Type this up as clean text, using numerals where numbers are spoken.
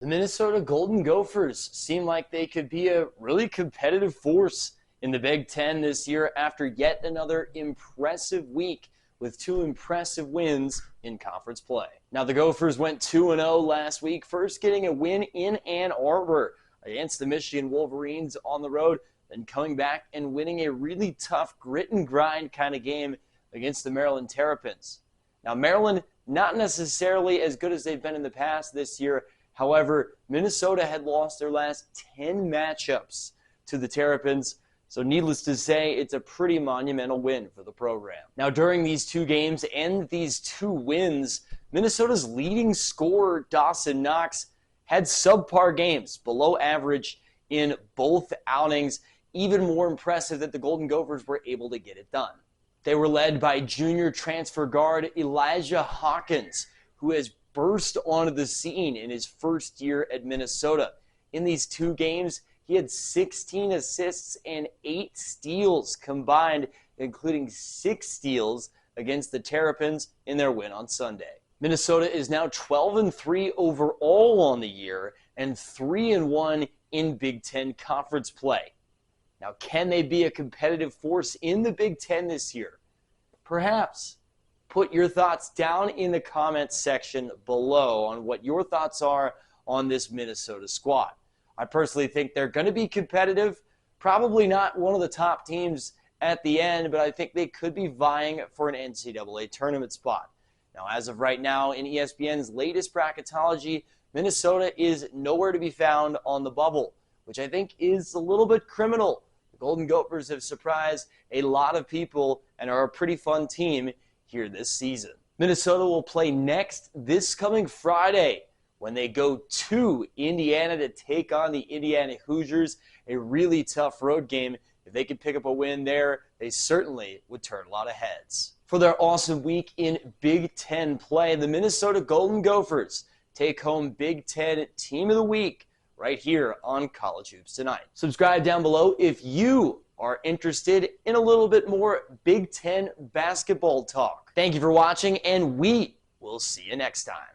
The Minnesota Golden Gophers seem like they could be a really competitive force in the Big Ten this year after yet another impressive week with two impressive wins in conference play. Now, the Gophers went 2-0 last week, first getting a win in Ann Arbor against the Michigan Wolverines on the road, then coming back and winning a really tough grit and grind kind of game against the Maryland Terrapins. Now, Maryland, not necessarily as good as they've been in the past this year. However, Minnesota had lost their last 10 matchups to the Terrapins, so needless to say, it's a pretty monumental win for the program. Now, during these two games and these two wins, Minnesota's leading scorer, Dawson Knox, had subpar games, below average in both outings. Even more impressive that the Golden Gophers were able to get it done. They were led by junior transfer guard Elijah Hawkins, who has burst onto the scene in his first year at Minnesota. In these two games, he had 16 assists and 8 steals combined, including 6 steals against the Terrapins in their win on Sunday. Minnesota is now 12-3 overall on the year and 3-1 in Big Ten conference play. Now, can they be a competitive force in the Big Ten this year? Perhaps. Put your thoughts down in the comments section below on what your thoughts are on this Minnesota squad. I personally think they're going to be competitive, probably not one of the top teams at the end, but I think they could be vying for an NCAA tournament spot. Now, as of right now, in ESPN's latest bracketology, Minnesota is nowhere to be found on the bubble, which I think is a little bit criminal. The Golden Gophers have surprised a lot of people and are a pretty fun team here this season. Minnesota will play next this coming Friday when they go to Indiana to take on the Indiana Hoosiers, a really tough road game. If they could pick up a win there, they certainly would turn a lot of heads. For their awesome week in Big Ten play, the Minnesota Golden Gophers take home Big Ten Team of the Week right here on College Hoops Tonight. Subscribe down below if you are interested in a little bit more Big Ten basketball talk. Thank you for watching, and we will see you next time.